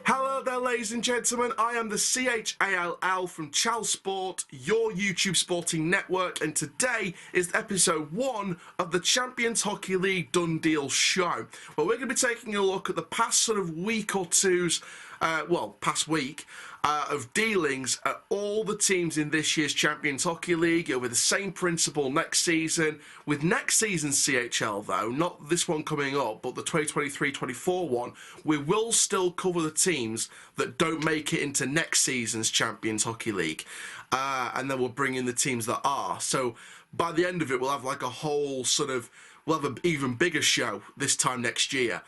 Hello there, ladies and gentlemen. I am the CHAL from CHL Sport, your YouTube sporting network, and today is episode 1 of the Champions Hockey League Done Deals show, where we're going to be taking a look at the past sort of week or two's, past week, of dealings at all the teams in this year's Champions Hockey League with the same principle next season. With next season's CHL though, not this one coming up, but the 2023-24 one, we will still cover the teams that don't make it into next season's Champions Hockey League. And then we'll bring in the teams that are. So by the end of it, we'll have like a whole sort of, we'll have an even bigger show this time next year.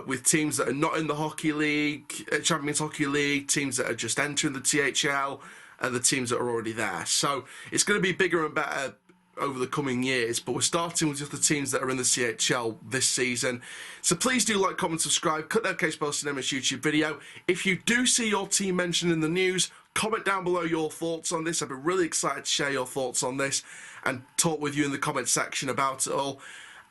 With teams that are not in the Hockey League, Champions Hockey League, teams that are just entering the THL, and the teams that are already there. So it's going to be bigger and better over the coming years, but we're starting with just the teams that are in the CHL this season. So please do like, comment, subscribe, click that case posted in this YouTube video. If you do see your team mentioned in the news, comment down below your thoughts on this. I'd be really excited to share your thoughts on this and talk with you in the comment section about it all.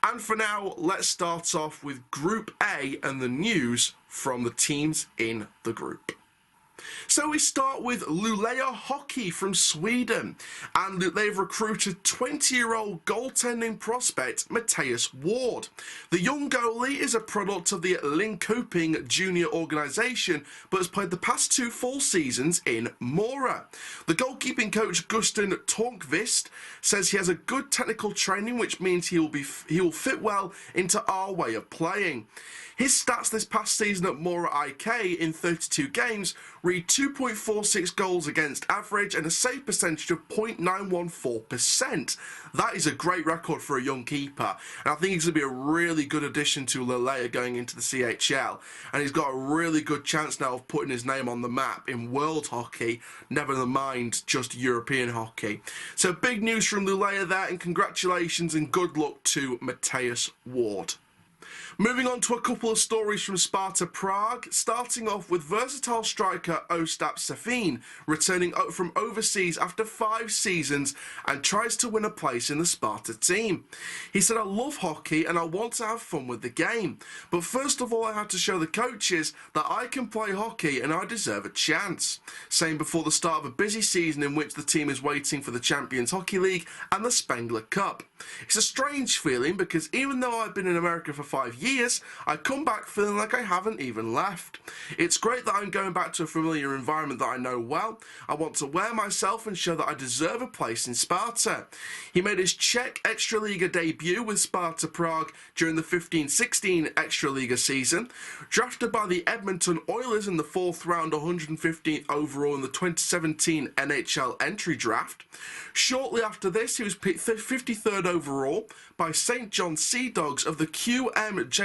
And for now, let's start off with Group A and the news from the teams in the group. So we start with Lulea Hockey from Sweden, and they've recruited 20-year-old goaltending prospect Mattias Ward. The young goalie is a product of the Linköping junior organisation, but has played the past 2 full seasons in Mora. The goalkeeping coach Gusten Tornqvist says he has a good technical training, which means he will fit well into our way of playing. His stats this past season at Mora IK in 32 games read 2.46 goals against average and a save percentage of 0.914%. That is a great record for a young keeper, and I think he's going to be a really good addition to Lulea going into the CHL, and he's got a really good chance now of putting his name on the map in world hockey, never mind just European hockey. So big news from Lulea there, and congratulations and good luck to Mattias Ward. Moving on to a couple of stories from Sparta Prague, starting off with versatile striker Ostap Sefin returning from overseas after 5 seasons and tries to win a place in the Sparta team. He said, "I love hockey and I want to have fun with the game, but first of all I had to show the coaches that I can play hockey and I deserve a chance," saying before the start of a busy season in which the team is waiting for the Champions Hockey League and the Spengler Cup. "It's a strange feeling because even though I've been in America for 5 years, I come back feeling like I haven't even left. It's great that I'm going back to a familiar environment that I know well. I want to wear myself and show that I deserve a place in Sparta." He made his Czech Extraliga debut with Sparta Prague during the 15-16 Extraliga season. Drafted by the Edmonton Oilers in the 4th round, 115th overall in the 2017 NHL entry draft. Shortly after this, he was picked 53rd overall by St. John Sea Dogs of the QMJHL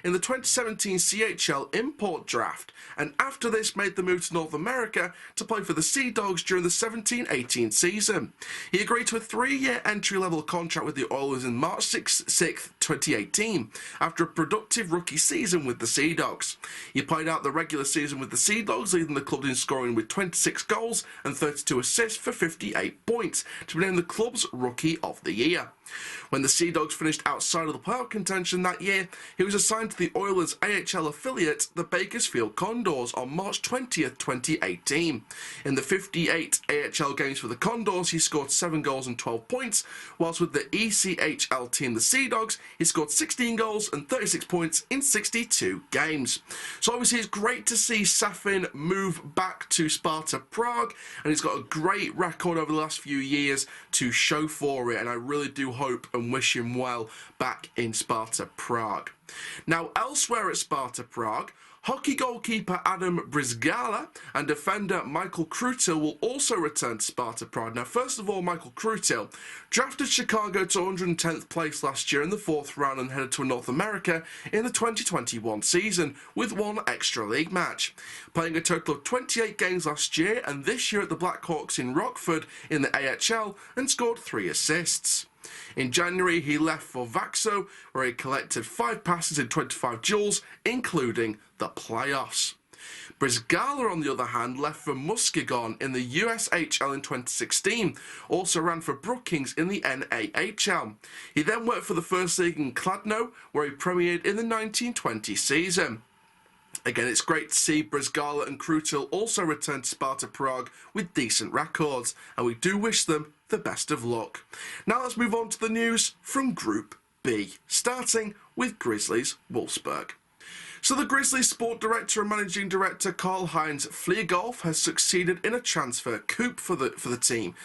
in the 2017 CHL import draft, and after this made the move to North America to play for the Sea Dogs during the 17-18 season. He agreed to a 3-year entry-level contract with the Oilers in March 6th, 2018, after a productive rookie season with the Sea Dogs. He played out the regular season with the Sea Dogs, leading the club in scoring with 26 goals and 32 assists for 58 points, to be named the club's Rookie of the Year. When the Sea Dogs finished outside of the playoff contention that year, he was assigned to the Oilers' AHL affiliate, the Bakersfield Condors, on March 20th, 2018. In the 58 AHL games for the Condors, he scored 7 goals and 12 points, whilst with the ECHL team, the Sea Dogs, he scored 16 goals and 36 points in 62 games. So obviously it's great to see Safin move back to Sparta Prague, and he's got a great record over the last few years to show for it, and I really do hope and wish him well back in Sparta Prague. Now elsewhere at Sparta Prague, hockey goalkeeper Adam Brizgala and defender Michael Krutil will also return to Sparta Prague. Now first of all, Michael Krutil drafted Chicago to 110th place last year in the 4th round and headed to North America in the 2021 season with 1 extra league match, playing a total of 28 games last year and this year at the Blackhawks in Rockford in the AHL, and scored 3 assists. In January, he left for Vaxo, where he collected 5 passes in 25 duels, including the playoffs. Brizgala, on the other hand, left for Muskegon in the USHL in 2016, also ran for Brookings in the NAHL. He then worked for the First League in Kladno, where he premiered in the 1920 season. Again, it's great to see Gala and Krutel also return to Sparta Prague with decent records, and we do wish them the best of luck. Now let's move on to the news from Group B, starting with Grizzlies Wolfsburg. So the Grizzlies sport director and managing director Karl-Heinz Fliegergolf has succeeded in a transfer coup for the team.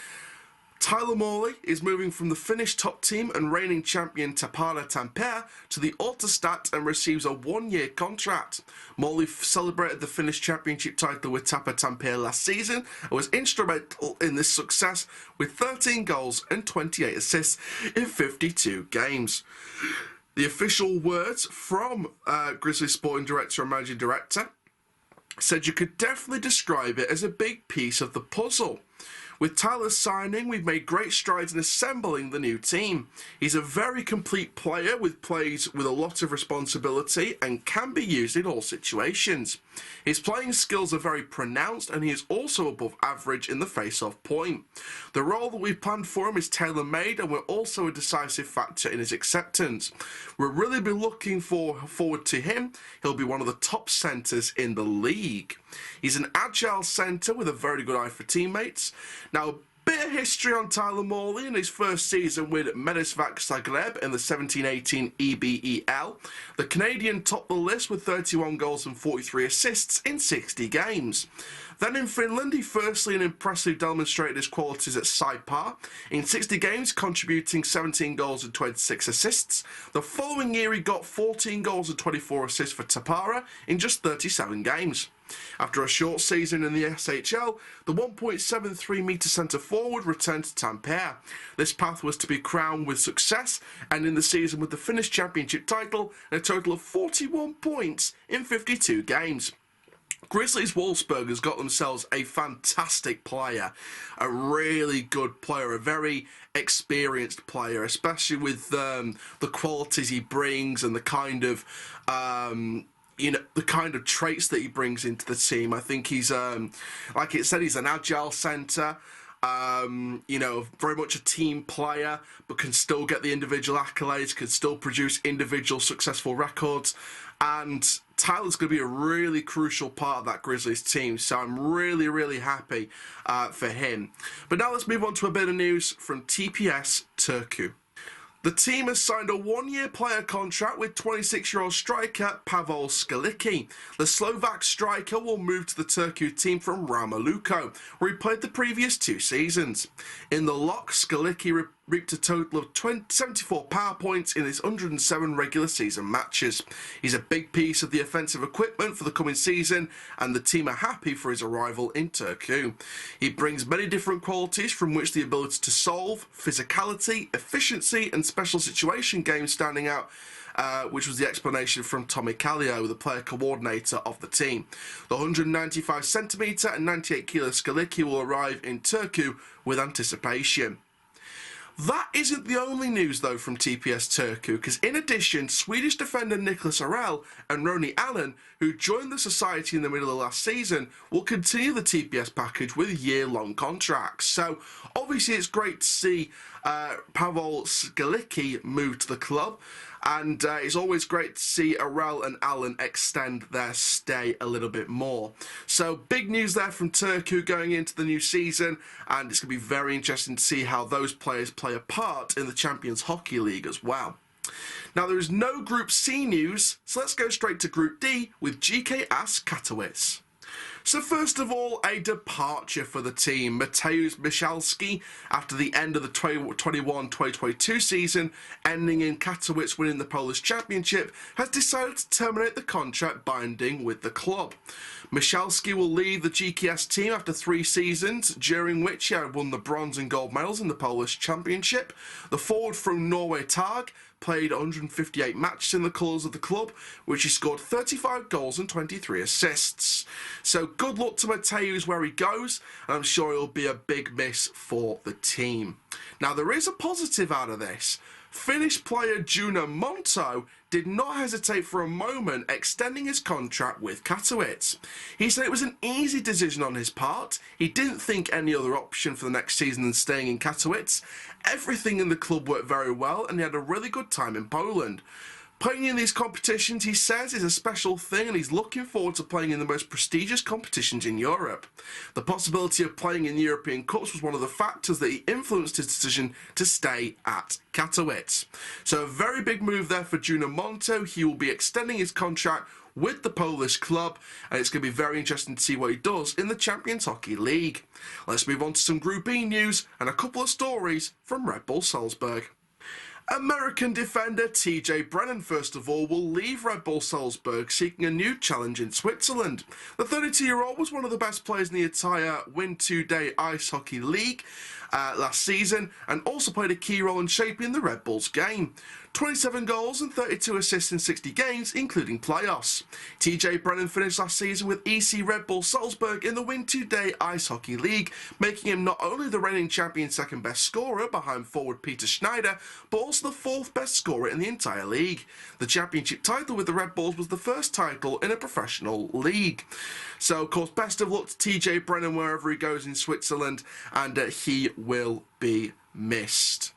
Tyler Morley is moving from the Finnish top team and reigning champion Tappara Tampere to the Autostat and receives a one-year contract. Morley celebrated the Finnish championship title with Tappara Tampere last season and was instrumental in this success with 13 goals and 28 assists in 52 games. The official words from Grizzlies sporting director and managing director said you could definitely describe it as a big piece of the puzzle. With Tyler's signing, we've made great strides in assembling the new team. He's a very complete player with plays with a lot of responsibility and can be used in all situations. His playing skills are very pronounced and he is also above average in the face-off point. The role that we've planned for him is tailor-made and we're also a decisive factor in his acceptance. We'll really be looking forward to him. He'll be one of the top centres in the league. He's an agile centre with a very good eye for teammates. Now, a bit of history on Tyler Morley in his first season with Medisvac Zagreb in the 17-18 EBEL. The Canadian topped the list with 31 goals and 43 assists in 60 games. Then in Finland, he firstly and impressively demonstrated his qualities at Saipa, in 60 games contributing 17 goals and 26 assists. The following year he got 14 goals and 24 assists for Tappara in just 37 games. After a short season in the SHL, the 1.73 metre centre forward returned to Tampere. This path was to be crowned with success, and in the season with the Finnish championship title and a total of 41 points in 52 games. Grizzlies Wolfsburg has got themselves a fantastic player, a really good player, a very experienced player, especially with the qualities he brings and the kind of the kind of traits that he brings into the team. I think he's like it said, he's an agile centre. Very much a team player, but can still get the individual accolades, can still produce individual successful records. And Tyler's going to be a really crucial part of that Grizzlies team, so I'm really, really happy for him. But now let's move on to a bit of news from TPS Turku. The team has signed a one-year player contract with 26-year-old striker Pavel Skalicki. The Slovak striker will move to the Turku team from Ramaluko, where he played the previous 2 seasons. In the lock, Skalicki reaped a total of 74 power points in his 107 regular season matches. He's a big piece of the offensive equipment for the coming season, and the team are happy for his arrival in Turku. He brings many different qualities, from which the ability to solve, physicality, efficiency and special situation games standing out, which was the explanation from Tommy Kallio, the player coordinator of the team. The 195cm and 98kg Skalicki will arrive in Turku with anticipation. That isn't the only news though from TPS Turku, because in addition, Swedish defender Nicholas Arell and Roni Allen, who joined the society in the middle of last season, will continue the TPS package with year-long contracts. So obviously it's great to see Pavel Skalicki move to the club, and it's always great to see Arell and Allen extend their stay a little bit more. So big news there from Turku going into the new season, and it's going to be very interesting to see how those players play a part in the Champions Hockey League as well. Now there is no Group C news, so let's go straight to Group D with GKS Katowice. So first of all, a departure for the team. Mikolaj Michalski, after the end of the 2021-2022 season, ending in Katowice winning the Polish Championship, has decided to terminate the contract binding with the club. Michalski will leave the GKS team after 3 seasons, during which he had won the bronze and gold medals in the Polish Championship. The forward from Norway Tag played 158 matches in the colours of the club, which he scored 35 goals and 23 assists. So good luck to Mateusz where he goes, and I'm sure he'll be a big miss for the team. Now there is a positive out of this. Finnish player Joonas Monto did not hesitate for a moment extending his contract with Katowice. He said it was an easy decision on his part. He didn't think any other option for the next season than staying in Katowice. Everything in the club worked very well and he had a really good time in Poland. Playing in these competitions, he says, is a special thing, and he's looking forward to playing in the most prestigious competitions in Europe. The possibility of playing in European Cups was one of the factors that he influenced his decision to stay at Katowice. So a very big move there for Joonas Monto. He will be extending his contract with the Polish club, and it's going to be very interesting to see what he does in the Champions Hockey League. Let's move on to some Group E news and a couple of stories from Red Bull Salzburg. American defender TJ Brennan, first of all, will leave Red Bull Salzburg seeking a new challenge in Switzerland. The 32-year-old was one of the best players in the entire Win 2-Day Ice Hockey League last season, and also played a key role in shaping the Red Bulls game. 27 goals and 32 assists in 60 games, including playoffs. TJ Brennan finished last season with EC Red Bull Salzburg in the Win 2-Day Ice Hockey League, making him not only the reigning champion second best scorer behind forward Peter Schneider, but also the fourth best scorer in the entire league. The championship title with the Red Bulls was the first title in a professional league. So, of course, best of luck to TJ Brennan wherever he goes in Switzerland, and he will be missed.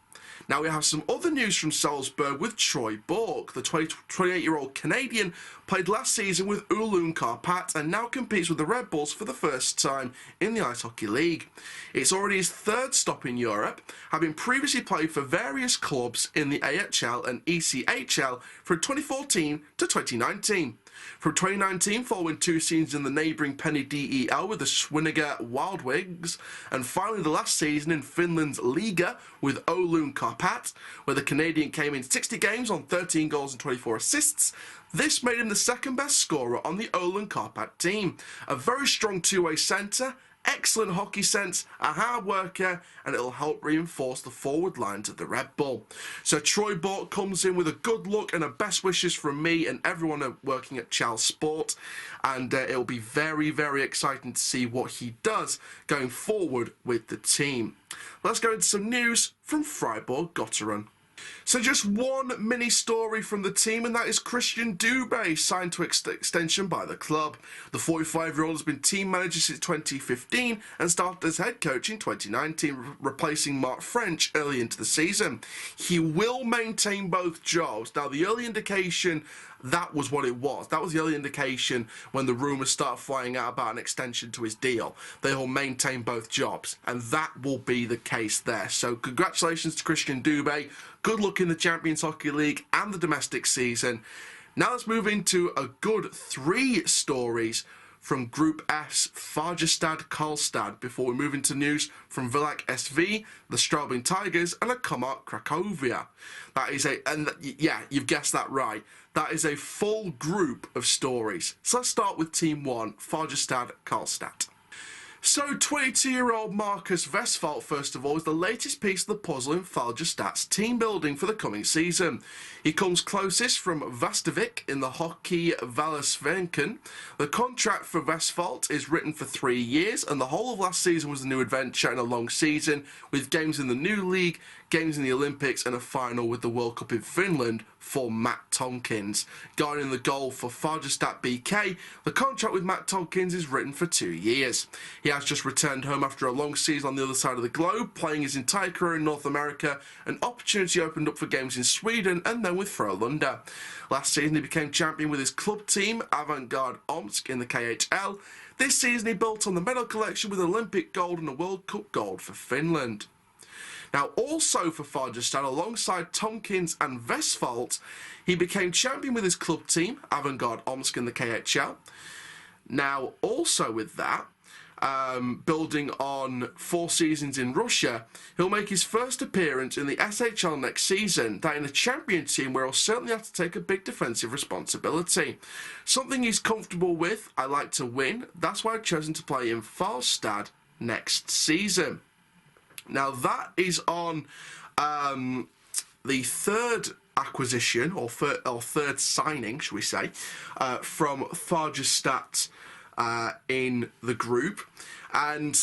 Now we have some other news from Salzburg with Troy Bort. The 28-year-old Canadian played last season with Ulun Karpat and now competes with the Red Bulls for the first time in the Ice Hockey League. It's already his third stop in Europe, having previously played for various clubs in the AHL and ECHL from 2014 to 2019. From 2019, following 2 seasons in the neighbouring Penny DEL with the Swiniger Wildwings, and finally the last season in Finland's Liga with Oulun Karpat, where the Canadian came in 60 games on 13 goals and 24 assists. This made him the second best scorer on the Oulun Karpat team. A very strong two-way centre, excellent hockey sense, a hard worker, and it'll help reinforce the forward lines of the Red Bull. So Troy Bort comes in with a good look and a best wishes from me and everyone working at CHL Sport, and it'll be very, very exciting to see what he does going forward with the team. Let's go into some news from Fribourg-Gottéron. So just one mini story from the team, and that is Christian Duba signed to extension by the club. The 45-year-old has been team manager since 2015 and started as head coach in 2019, replacing Mark French early into the season. He will maintain both jobs. Now, the early indication, that was what it was. That was the early indication when the rumours started flying out about an extension to his deal. They will maintain both jobs, and that will be the case there. So congratulations to Christian Duba. Good luck in the Champions Hockey League and the domestic season. Now let's move into a good 3 stories from Group F's Fagerstad Karlstad before we move into news from Villach SV, the Straubing Tigers, and a Komar Cracovia. That is yeah, you've guessed that right. That is a full group of stories. So let's start with Team 1, Fagerstad Karlstad. So 22-year-old Markus Vespalt, first of all, is the latest piece of the puzzle in Fagerstad's team building for the coming season. He comes closest from Vastavik in the Hockey Vallesvenken. The contract for Vespalt is written for 3 years, and the whole of last season was a new adventure and a long season, with games in the new league, games in the Olympics, and a final with the World Cup in Finland for Matt Tompkins. Guarding the goal for Fagerstad BK, the contract with Matt Tompkins is written for 2 years. He has just returned home after a long season on the other side of the globe, playing his entire career in North America. An opportunity opened up for games in Sweden and then with Frölunda. Last season he became champion with his club team, Avantgarde Omsk, in the KHL. This season he built on the medal collection with Olympic gold and a World Cup gold for Finland. Now, also for Fagerstad, alongside Tompkins and Vespalt, he became champion with his club team, Avantgarde Omsk, in the KHL. Now, also with that, building on 4 seasons in Russia, he'll make his first appearance in the SHL next season, that in a champion team where he'll certainly have to take a big defensive responsibility. Something he's comfortable with. I like to win. That's why I've chosen to play in Falstad next season. Now that is on the third acquisition, or third signing, should we say, from Fagerstad in the group. And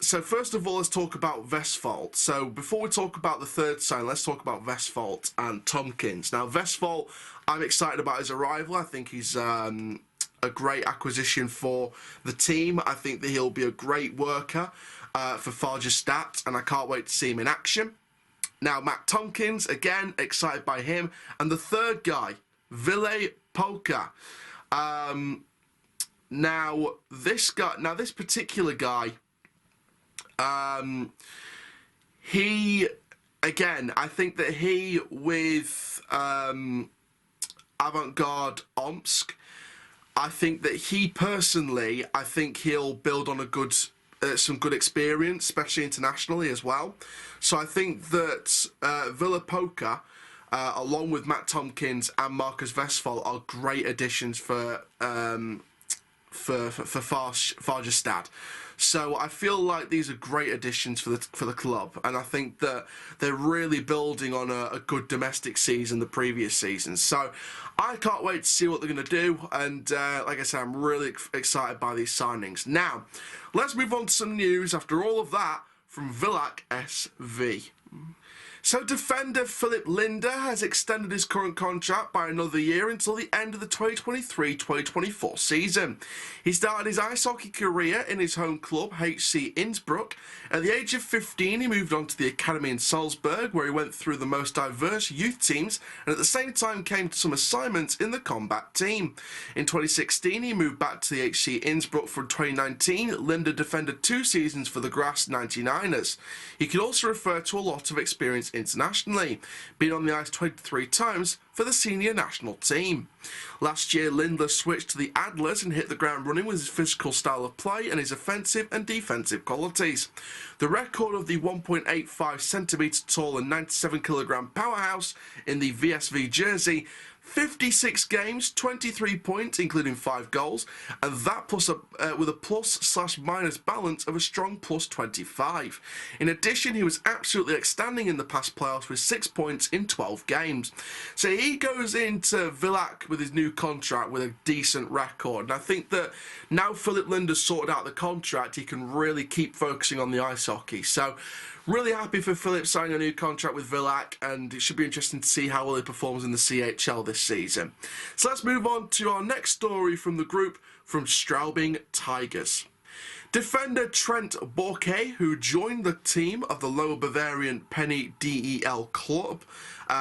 so first of all, let's talk about Vespalt. So before we talk about the third sign, let's talk about Vespalt and Tompkins. Now Vespalt, I'm excited about his arrival. I think he's a great acquisition for the team. I think that he'll be a great worker for Fagerstad, and I can't wait to see him in action. Now, Matt Tompkins, again, excited by him. And the third guy, Lulea Hockey. This particular guy, he, again, I think that he, with Avant-Garde Omsk, I think that he personally, I think he'll build on a good, some good experience, especially internationally as well. So I think that Lulea Hockey, along with Matt Tompkins and Markus Vespalt, are great additions for Fagerstad. So I feel like these are great additions for the club, and I think that they're really building on a good domestic season the previous season. So I can't wait to see what they're going to do, and like I said, I'm really excited by these signings. Now, let's move on to some news after all of that from Villach SV. So defender Philipp Linder has extended his current contract by another year until the end of the 2023-2024 season. He started his ice hockey career in his home club, HC Innsbruck. At the age of 15, he moved on to the academy in Salzburg, where he went through the most diverse youth teams and at the same time came to some assignments in the combat team. In 2016, he moved back to the HC Innsbruck. For 2019, Linder defended 2 seasons for the Grass 99ers. He could also refer to a lot of experience internationally, being on the ice 23 times for the senior national team. Last year, Linder switched to the Adlers and hit the ground running with his physical style of play and his offensive and defensive qualities. The record of the 1.85 centimetre tall and 97 kilogram powerhouse in the VSV jersey, 56 games, 23 points, including 5 goals, and that plus with a plus/minus balance of a strong plus 25. In addition, he was absolutely outstanding in the past playoffs with 6 points in 12 games. So he goes into Villach with his new contract with a decent record, and I think that now Philipp Linder's sorted out the contract, he can really keep focusing on the ice hockey. So really happy for Philipp signing a new contract with Villach, and it should be interesting to see how well he performs in the CHL this season. So let's move on to our next story from the group from Straubing Tigers. Defender Trent Borkay, who joined the team of the Lower Bavarian Penny DEL club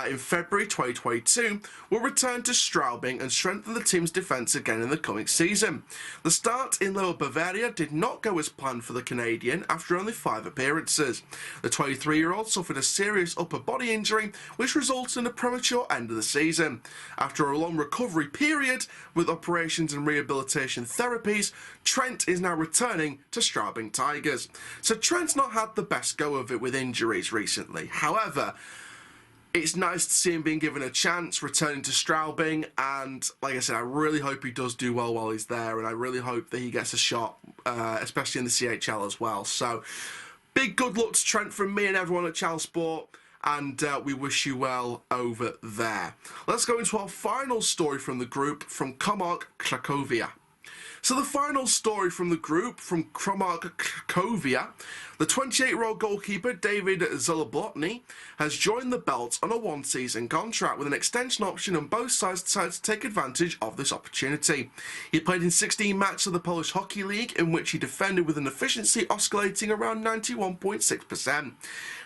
in February 2022, will return to Straubing and strengthen the team's defence again in the coming season. The start in Lower Bavaria did not go as planned for the Canadian after only 5 appearances. The 23-year-old suffered a serious upper body injury, which resulted in a premature end of the season. After a long recovery period with operations and rehabilitation therapies, Trent is now returning to Straubing Tigers. So Trent's not had the best go of it with injuries recently. However, it's nice to see him being given a chance, returning to Straubing, and like I said, I really hope he does do well while he's there, and I really hope that he gets a shot, especially in the CHL as well. So, big good luck to Trent from me and everyone at CHL Sport, and we wish you well over there. Let's go into our final story from the group from Komárek Cracovia. So the final story from the group from Komárek Cracovia, the 28-year-old goalkeeper David Zabalotny has joined the Belt on a 1-season contract with an extension option, and both sides decided to take advantage of this opportunity. He played in 16 matches of the Polish Hockey League, in which he defended with an efficiency oscillating around 91.6%.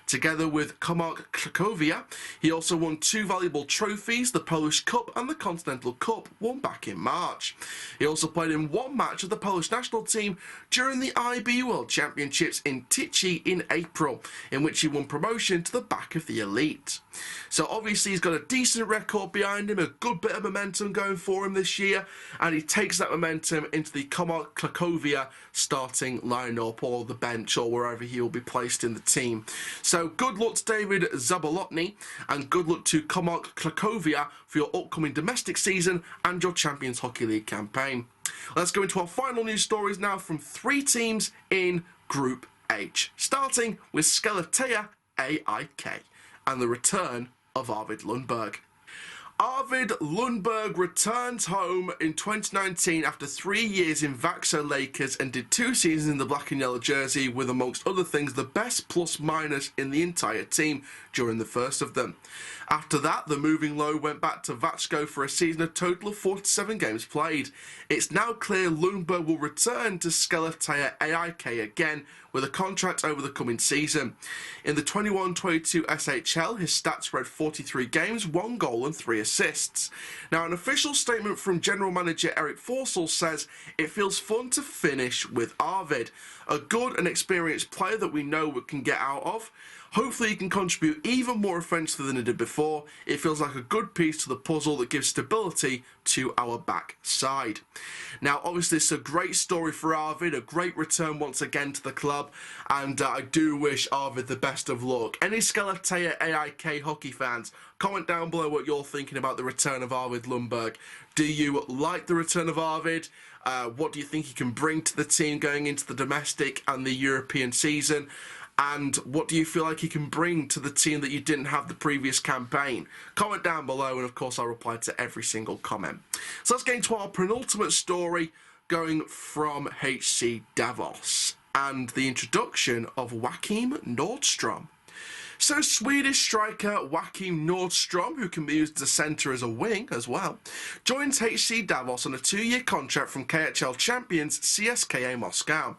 Together with Komárek Cracovia, he also won 2 valuable trophies, the Polish Cup and the Continental Cup, won back in March. He also played in 1 match of the Polish national team during the IB World Championships in Tychy in April, in which he won promotion to the back of the elite. So obviously he's got a decent record behind him, a good bit of momentum going for him this year, and he takes that momentum into the Komárek Cracovia starting lineup or the bench or wherever he will be placed in the team. So good luck to David Zabalotny, and good luck to Komárek Cracovia for your upcoming domestic season and your Champions Hockey League campaign. Let's go into our final news stories now from 3 teams in Group H, starting with Skellefteå AIK and the return of Arvid Lundberg. Arvid Lundberg returned home in 2019 after 3 years in Vaxo Lakers and did 2 seasons in the black and yellow jersey with, amongst other things, the best plus-minus in the entire team during the first of them. After that, the moving low went back to Vatsko for a season of total of 47 games played. It's now clear Lundberg will return to Skellefteå AIK again with a contract over the coming season. In the 21-22 SHL, his stats read 43 games, 1 goal and 3 assists. Now, an official statement from General Manager Erik Forsell says, "It feels fun to finish with Arvid, a good and experienced player that we know we can get out of. Hopefully he can contribute even more offensively than he did before. It feels like a good piece to the puzzle that gives stability to our back side." Now, obviously, it's a great story for Arvid, a great return once again to the club, and I do wish Arvid the best of luck. Any Skellefteå AIK hockey fans, comment down below what you're thinking about the return of Arvid Lundberg. Do you like the return of Arvid? What do you think he can bring to the team going into the domestic and the European season? And what do you feel like he can bring to the team that you didn't have the previous campaign? Comment down below, and of course I'll reply to every single comment. So let's get into our penultimate story, going from HC Davos and the introduction of Joakim Nordstrom. So Swedish striker Joakim Nordstrom, who can be used as a centre as a wing as well, joins HC Davos on a 2-year contract from KHL champions CSKA Moscow.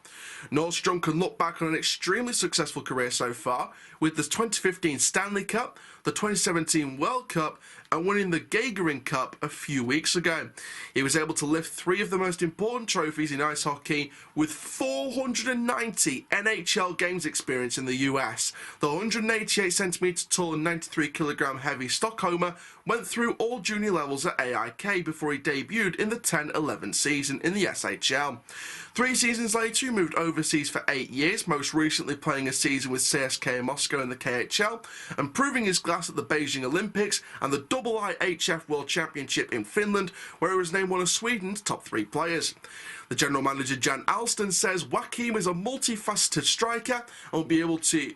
Nordstrom can look back on an extremely successful career so far, with the 2015 Stanley Cup, the 2017 World Cup, and winning the Gagarin Cup a few weeks ago. He was able to lift 3 of the most important trophies in ice hockey with 490 NHL games experience in the US. The 188cm tall and 93kg heavy Stockholmer went through all junior levels at AIK before he debuted in the 10-11 season in the SHL. 3 seasons later, he moved overseas for 8 years, most recently playing a season with CSKA Moscow in the KHL, and proving his class at the Beijing Olympics and the IIHF World Championship in Finland, where he was named one of Sweden's top 3 players. The general manager Jan Alston says Joakim is a multifaceted striker and will be able to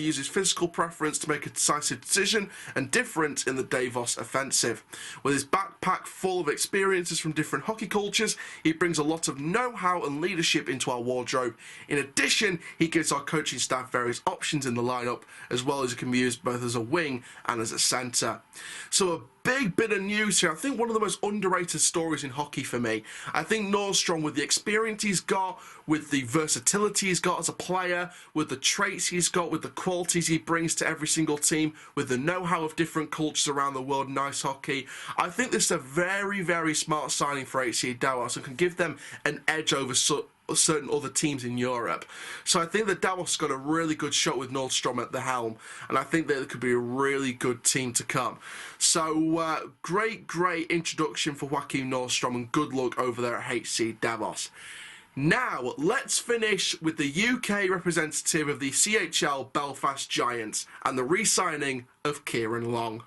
use his physical preference to make a decisive decision and difference in the Davos offensive. With his backpack full of experiences from different hockey cultures, he brings a lot of know-how and leadership into our wardrobe. In addition, he gives our coaching staff various options in the lineup, as well as he can be used both as a wing and as a centre. So a big bit of news here. I think one of the most underrated stories in hockey for me. I think Nordstrom, with the experience he's got, with the versatility he's got as a player, with the traits he's got, with the qualities he brings to every single team, with the know-how of different cultures around the world in ice hockey, I think this is a very, very smart signing for HC Davos and can give them an edge over certain other teams in Europe. So I think that Davos got a really good shot with Nordstrom at the helm, and I think that it could be a really good team to come. So great introduction for Joakim Nordstrom, and good luck over there at HC Davos. Now, let's finish with the UK representative of the CHL Belfast Giants and the re-signing of Kieran Long.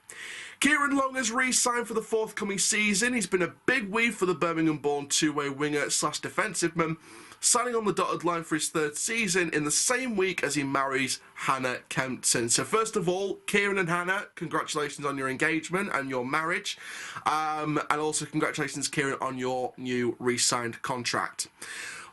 Kieran Long has re-signed for the forthcoming season. He's been a big weave for the Birmingham-born two-way winger / defensive man, signing on the dotted line for his 3rd season in the same week as he marries Hannah Kempton. So first of all, Kieran and Hannah, congratulations on your engagement and your marriage. And also congratulations, Kieran, on your new re-signed contract.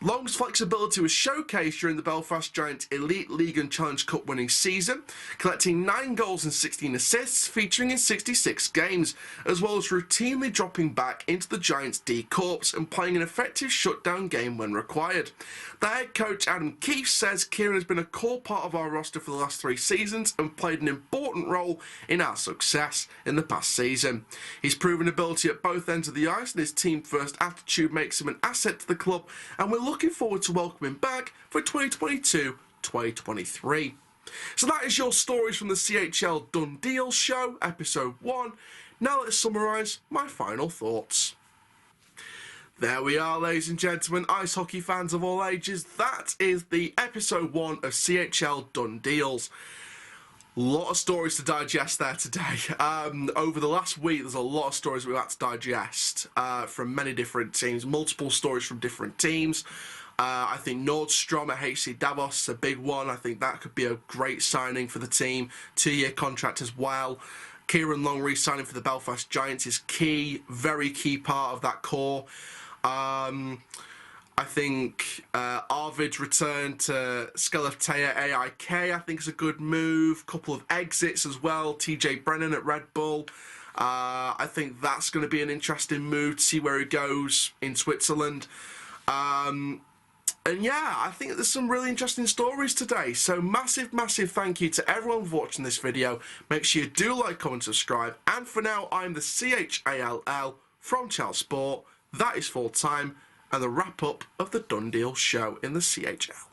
Long's flexibility was showcased during the Belfast Giants Elite League and Challenge Cup winning season, collecting 9 goals and 16 assists, featuring in 66 games, as well as routinely dropping back into the Giants' D Corps and playing an effective shutdown game when required. The head coach Adam Keefe says Kieran has been a core part of our roster for the last 3 seasons and played an important role in our success in the past season. His proven ability at both ends of the ice and his team-first attitude makes him an asset to the club, and we're looking forward to welcoming him back for 2022-2023. So that is your stories from the CHL Done Deals show, episode 1. Now let's summarise my final thoughts. There we are, ladies and gentlemen, ice hockey fans of all ages. That is the episode 1 of CHL Done Deals. A lot of stories to digest there today. Over the last week, there's a lot of stories we've had to digest from many different teams, multiple stories from different teams. I think Nordstrom at HC Davos is a big one. I think that could be a great signing for the team. 2-year contract as well. Kieran Long re-signing for the Belfast Giants is key, very key part of that core. I think Arvid's return to Skellefteå AIK, I think, is a good move. Couple of exits as well. TJ Brennan at Red Bull. I think that's going to be an interesting move to see where he goes in Switzerland. And yeah, I think there's some really interesting stories today. So massive thank you to everyone for watching this video. Make sure you do like, comment, subscribe. And for now, I'm the CHALL from CHL Sport. That is full time. And the wrap up of the Done Deals show in the CHL.